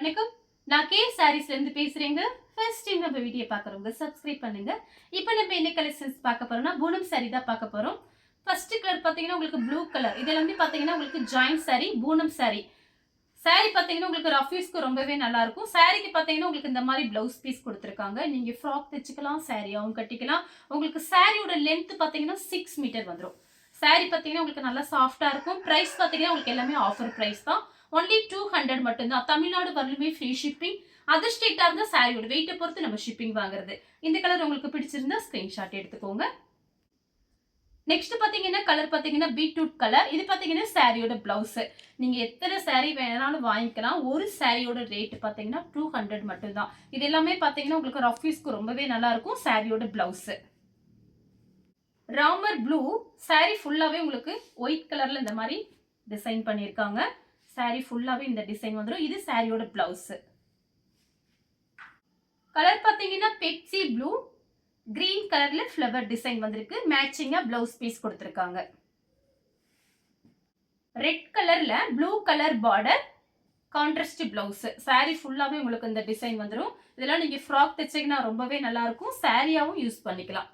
வணக்கம். நான் கே சாரீஸ்ல இருந்து பேசுறேங்க. ஃபர்ஸ்ட் டைம் நம்ம வீடியோ பார்க்குறவங்க சப்ஸ்கிரைப் பண்ணுங்க. இப்போ நம்ம என்ன கலெக்ஷன்ஸ் பார்க்க போறோம்னா பூனம் சாரி தான் பார்க்க போறோம். ஃபர்ஸ்ட் கலர் பார்த்தீங்கன்னா உங்களுக்கு ப்ளூ கலர். இது எல்லாமே பார்த்தீங்கன்னா உங்களுக்கு joint sorry, Poonam sorry. Sorry பார்த்தீங்கன்னா உங்களுக்கு ரஃப் யூஸ்க்கு ரொம்பவே நல்லா இருக்கும். சாரிக்கு பார்த்தீங்கன்னா உங்களுக்கு இந்த மாதிரி பிளவுஸ் பீஸ் கொடுத்துருக்காங்க. நீங்க ஃப்ராக் தைச்சுக்கலாம், சாரியாவும் கட்டிக்கலாம். உங்களுக்கு சாரியோட லென்த் பார்த்தீங்கன்னா 6 மீட்டர் வந்துடும். சாரி பார்த்தீங்கன்னா உங்களுக்கு நல்லா சாஃப்டா இருக்கும். பிரைஸ் பார்த்தீங்கன்னா உங்களுக்கு எல்லாமே ஆஃபர் பிரைஸ் தான். ஒன்லி 200 மட்டும்தான். தமிழ்நாடு வரலுமே ஃப்ரீ ஷிப்பிங். அதர் ஸ்டேட்டா இருந்தா சாரியோட வெயிட்டை பொறுத்து நம்ம ஷிப்பிங் வாங்குறது. இந்த கலர் உங்களுக்கு பிடிச்சிருந்தா ஸ்கிரீன்ஷாட் எடுத்துக்கோங்க. நெக்ஸ்ட் பாத்தீங்கன்னா கலர் பாத்தீங்கன்னா பீட்ரூட் கலர். இது பாத்தீங்கன்னா சாரியோட பிளவுஸ். நீங்க எத்தனை சாரி வேணாலும் வாங்கிக்கலாம். ஒரு சாரியோட ரேட் பாத்தீங்கன்னா 200 மட்டும்தான். இது எல்லாமே பாத்தீங்கன்னா உங்களுக்கு ரஃப் யூஸ்க்கு ரொம்பவே நல்லா இருக்கும். சாரியோட பிளவுஸ் ராமர் ப்ளூ. சாரி ஃபுல்லாவே உங்களுக்கு ஒயிட் கலர்ல இந்த மாதிரி டிசைன் பண்ணிருக்காங்க. சாரி ஃபுல்லாவே இந்த டிசைன் வந்துடும். இது சாரியோட பிளவுஸ். கலர் பாத்தீங்கன்னா பெப்சி ப்ளூ, கிரீன் கலர்ல ஃப்ளவர் டிசைன் வந்திருக்கு. மேட்சிங்கா பிளவுஸ் பீஸ் கொடுத்திருக்காங்க. ரெட் கலர்ல blue colour border, contrast blouse. Sorry ஃபுல்லாவே உங்களுக்கு இந்த டிசைன் வந்துடும். இதெல்லாம் நீங்க ஃப்ராக் தைச்சீங்கன்னா ரொம்பவே நல்லா இருக்கும். சாரியாவும் யூஸ் பண்ணிக்கலாம்.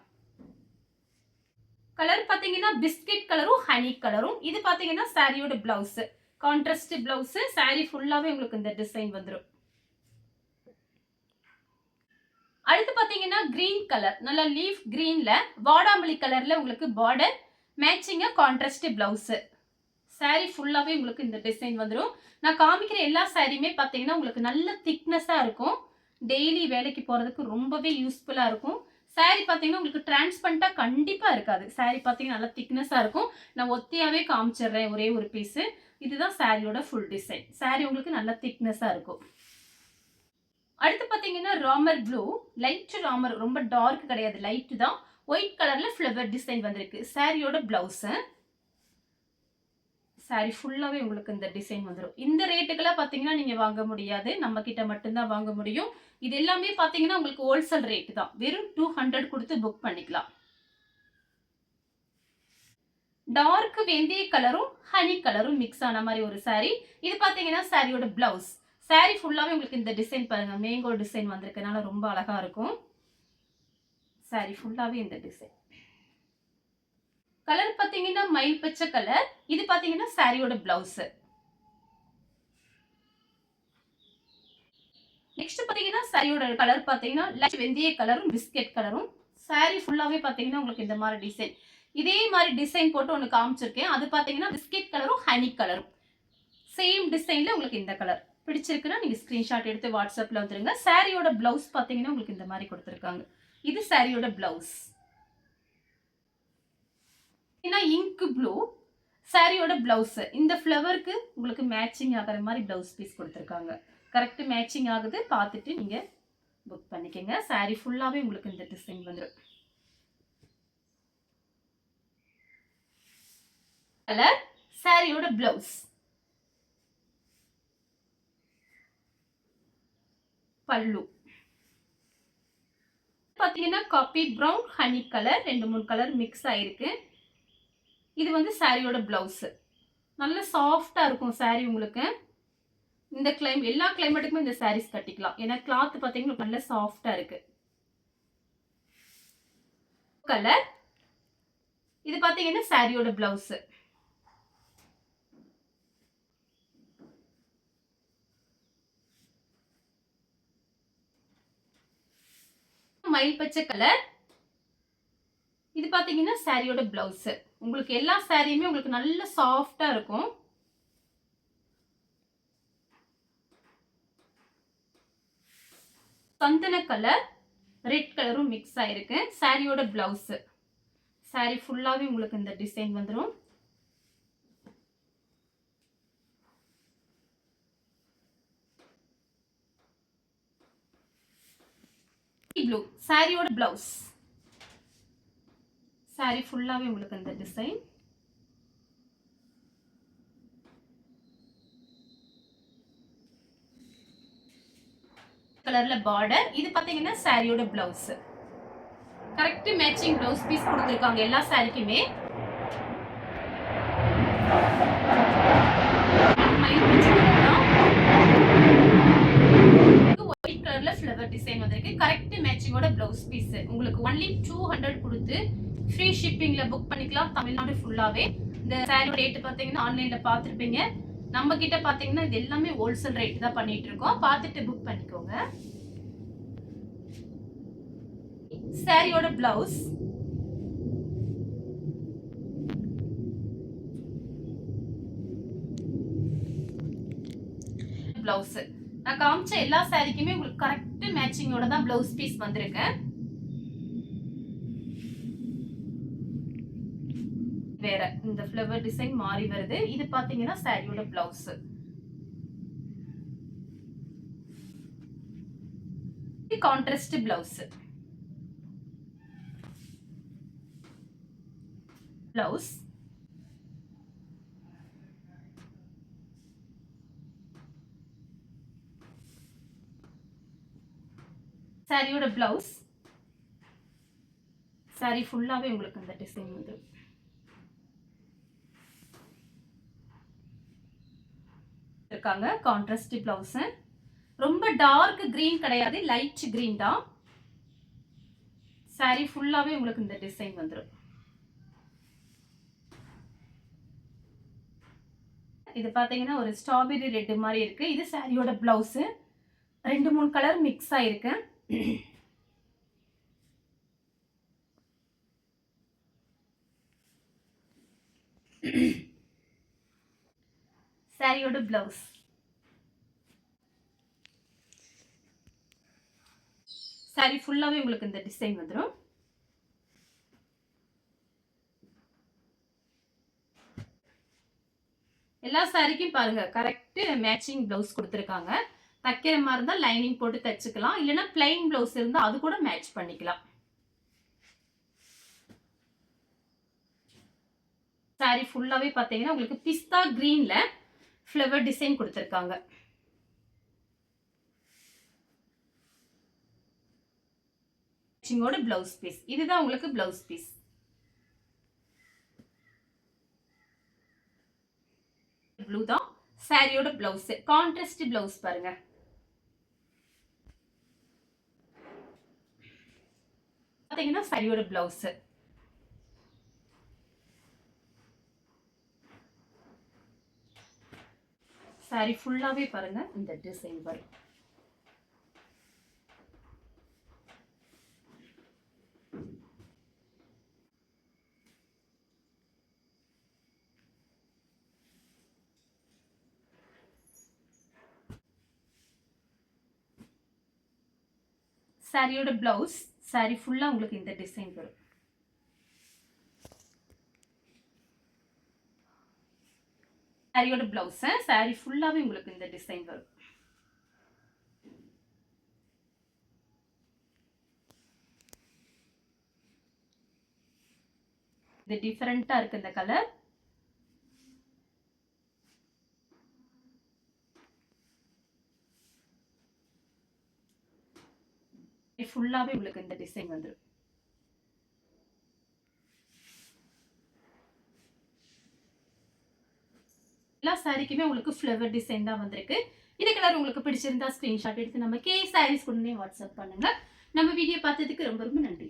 கலர் பாத்தீங்கன்னா பிஸ்கட் கலரும் ஹனி கலரும். இது பாத்தீங்கன்னா சாரியோட பிளவுஸ், கான்ட்ராஸ்ட் பிளவுஸ். சாரி ஃபுல்லாவே உங்களுக்கு இந்த டிசைன் வந்துடும். அடுத்து பாத்தீங்கன்னா கிரீன் கலர், நல்ல லீஃப் கிரீன்ல வாடாமல்லி கலர்ல உங்களுக்கு பார்டர், மேட்சிங்கா கான்ட்ராஸ்ட் பிளவுஸ். சாரி ஃபுல்லாவே உங்களுக்கு இந்த டிசைன் வந்துடும். நான் காமிக்கிற எல்லா சாரியுமே பாத்தீங்கன்னா உங்களுக்கு நல்ல திக்னஸா இருக்கும். டெய்லி வேலைக்கு போறதுக்கு ரொம்பவே யூஸ்ஃபுல்லா இருக்கும். சாரி பாத்தீங்கன்னா உங்களுக்கு டிரான்ஸ்பரண்டா கண்டிப்பா இருக்காது. சாரி பாத்தீங்கன்னா நல்லா திக்னஸா இருக்கும். நான் ஒத்தியாவே காமிச்சிடுறேன் ஒரே ஒரு பீஸ். இதுதான் சாரியோட ஃபுல் டிசைன். சாரி உங்களுக்கு நல்ல திக்னஸா இருக்கும். அடுத்து பாத்தீங்கன்னா ராமர் ப்ளூ, லைட் ராமர், ரொம்ப டார்க் கிடையாது, லைட் தான். ஒயிட் கலர்ல ஃப்ளவர் டிசைன் வந்திருக்கு. சாரியோட பிளவுஸ். சாரி ஃபுல்லாவே உங்களுக்கு இந்த டிசைன் வந்துடும். இந்த ரேட்டுக்கெல்லாம் பாத்தீங்கன்னா நீங்க வாங்க முடியாது. நம்ம கிட்ட மட்டும்தான் வாங்க முடியும். இது எல்லாமே பாத்தீங்கன்னா உங்களுக்கு ஹோல்சேல் ரேட் தான். வெறும் 200 கொடுத்து புக் பண்ணிக்கலாம். டார்க் வெந்தய கலரும் ஹனி கலரும் மிக்ஸ் ஆன மாதிரி ஒரு சாரி. இது பாத்தீங்கன்னா சாரியோட பிளவுஸ். சாரி ஃபுல்லாவே உங்களுக்கு இந்த டிசைன் பாருங்க, மேங்கோ டிசைன் வந்திருக்கனால ரொம்ப அழகா இருக்கும். சாரி ஃபுல்லாவே இந்த டிசைன். கலர் பாத்தீங்கன்னா மயில் பச்சை கலர். இது பாத்தீங்கன்னா சாரியோட பிளவுஸ். நெக்ஸ்ட் பாத்தீங்கன்னா சாரியோட கலர் பாத்தீங்கன்னா லைட் வெந்தய கலரும் பிஸ்கட் கலரும். சாரி ஃபுல்லாவே பாத்தீங்கன்னா உங்களுக்கு இந்த மாதிரி டிசைன். இதே மாதிரி டிசைன் போட்டு ஒன்று காமிச்சிருக்கேன். அது பாத்தீங்கன்னா பிஸ்கட் கலரும் ஹனி கலரும். சேம் டிசைன்ல உங்களுக்கு இந்த கலர் பிடிச்சிருக்குன்னா நீங்க ஸ்கிரீன்ஷாட் எடுத்து வாட்ஸ்அப்ல வந்துருங்க. சாரியோட பிளவுஸ் பாத்தீங்கன்னா உங்களுக்கு இந்த மாதிரி கொடுத்துருக்காங்க. இது சாரியோட பிளவுஸ். இங்க் ப்ளூ சாரியோட பிளவுஸ். இந்த ஃப்ளவருக்கு உங்களுக்கு மேட்சிங் ஆகிற மாதிரி பிளவுஸ் பீஸ் கொடுத்துருக்காங்க. கரெக்ட் மேட்சிங் ஆகுது, பார்த்துட்டு நீங்க புக் பண்ணிக்கங்க. சாரி ஃபுல்லாவே உங்களுக்கு இந்த டிசைன் வந்துடும். கலர் சாரியோட பிளவுஸ். பல்லு பாத்தீங்கன்னா coffee brown honey colour, 2-3 colour mix ஆயிருக்கு. இது வந்து சாரியோட பிளவுஸ். நல்ல சாஃப்டா இருக்கும் சாரி உங்களுக்கு. இந்த எல்லா கிளைமேட்டுக்குமே இந்த சாரீஸ் கட்டிக்கலாம். ஏன்னா கிளாத் பாத்தீங்கன்னா நல்ல சாஃப்டா இருக்கு. கலர் இது பாத்தீங்கன்னா சாரியோட பிளவுஸ். மயில் பச்சை கலர். இது பாத்தீங்கன்னா சாரியோட பிளவுஸ். உங்களுக்கு எல்லா சாரியுமே உங்களுக்கு நல்ல சாஃப்டா இருக்கும். சந்தன கலர், ரெட் கலரும் மிக்ஸ் ஆயிருக்கு. சாரியோட பிளவுஸ். சாரி ஃபுல்லாவே உங்களுக்கு இந்த டிசைன் வந்துடும். ப்ளூ சாரியோட பிளவுஸ். சாரி ஃபுல்லாவே உங்களுக்கு இந்த டிசைன். கலர்ல பார்டர். இது பாத்தீங்கன்னா சாரியோட blouse. Correct matching blouse piece கொடுத்திருக்காங்க எல்லா சாரிக்குமே. மயில் பச்சை கலர் தான். ஃப்ளவர் டிசைன் வந்திருக்கு. கரெக்ட் மேட்சிங்கோட ப்ளவுஸ் பீஸ். உங்களுக்கு ஒன்லி 200 கொடுத்து ஃப்ரீ ஷிப்பிங்ல புக் பண்ணிக்கலாம் தமிழ்நாடு ஃபுல்லாவே. இந்த சாரி ரேட் பாத்தீங்கன்னா ஆன்லைன்ல பார்த்துருப்பீங்க. நம்ம கிட்ட பாத்தீங்கன்னா இது எல்லாமே ஹோல்சேல் ரேட் தான் பண்ணிட்டு இருக்கோம். பார்த்துட்டு புக் பண்ணிக்கோங்க. சாரியோட பிளவுஸ் பிளவுஸ் நான் காமிச்ச எல்லா சாரிக்குமே உங்களுக்கு கரெக்ட் மேட்சிங்கோட தான் பிளவுஸ் பீஸ் வந்திருக்கு. வேற இந்த ஃப்ளவர் டிசைன் மாறி வருது. இது பாத்தீங்கன்னா சாரியோட பிளவுஸ். Contrast blouse. பிளவுஸ் சாரியோட பிளவுஸ். சாரி ஃபுல்லாவே உங்களுக்கு இந்த டிசைன் வந்து இருக்காங்க. Contrast blouse. ரொம்ப டார்க் கிரீன் கிடையாது, லைட் கிரீன் தான். சாரி ஃபுல்லாவே உங்களுக்கு இந்த டிசைன் வந்துடும். இது பாத்தீங்கன்னா ஒரு ஸ்ட்ராபெரி ரெட் மாதிரி இருக்கு. இது சாரியோட பிளவுஸ். 2-3 கலர் மிக்ஸ் ஆயிருக்கு. சாரியோட பிளவுஸ். சாரி ஃபுல்லாவே உங்களுக்கு இந்த டிசைன் வந்துடும். எல்லா சாரிக்கும் பாருங்க கரெக்ட் மேட்சிங் பிளவுஸ் கொடுத்துருக்காங்க. தைக்கிற மாதிரி இருந்தா லைனிங் போட்டு தைச்சுக்கலாம், இல்லைன்னா பிளைன் பிளவுஸ் இருந்தா அது கூட மேட்ச் பண்ணிக்கலாம். சாரி ஃபுல்லாவே பாத்தீங்கன்னா உங்களுக்கு பிஸ்தா கிரீன்ல ஃப்ளவர் டிசைன் கொடுத்துருக்காங்க. மேட்சிங்கோட பிளவுஸ் பீஸ். இதுதான் உங்களுக்கு பிளவுஸ் பீஸ். ப்ளூ தான் சாரியோட பிளவுஸ். கான்ட்ராஸ்ட் பிளவுஸ் பாருங்க. பாத்தீங்கன்னா சாரியோட பிளவுஸ். சாரி ஃபுல்லாவே பாருங்க இந்த டிசைன் வரும். சாரியோட பிளவுஸ். சாரி ஃபுல்லா உங்களுக்கு இந்த டிசைன் வரும். சாரியோட பிளவுஸ். சாரி ஃபுல்லாவே உங்களுக்கு இந்த டிசைன் வரும். இது டிஃபரெண்டா இருக்கு இந்த கலர். ஃபுல்லாவே உங்களுக்கு இந்த டிசைன் வந்துடும். எல்லா சாரிக்குமே உங்களுக்கு ஃப்ளவர் டிசைன் தான் வந்திருக்கு. இந்த கலர் உங்களுக்கு பிடிச்சிருந்தா ஸ்கிரீன்ஷாட் எடுத்து நம்ம கே சாரீஸ் உடனே வாட்ஸ்அப் பண்ணுங்க. நம்ம வீடியோ பார்த்ததுக்கு ரொம்ப ரொம்ப நன்றி.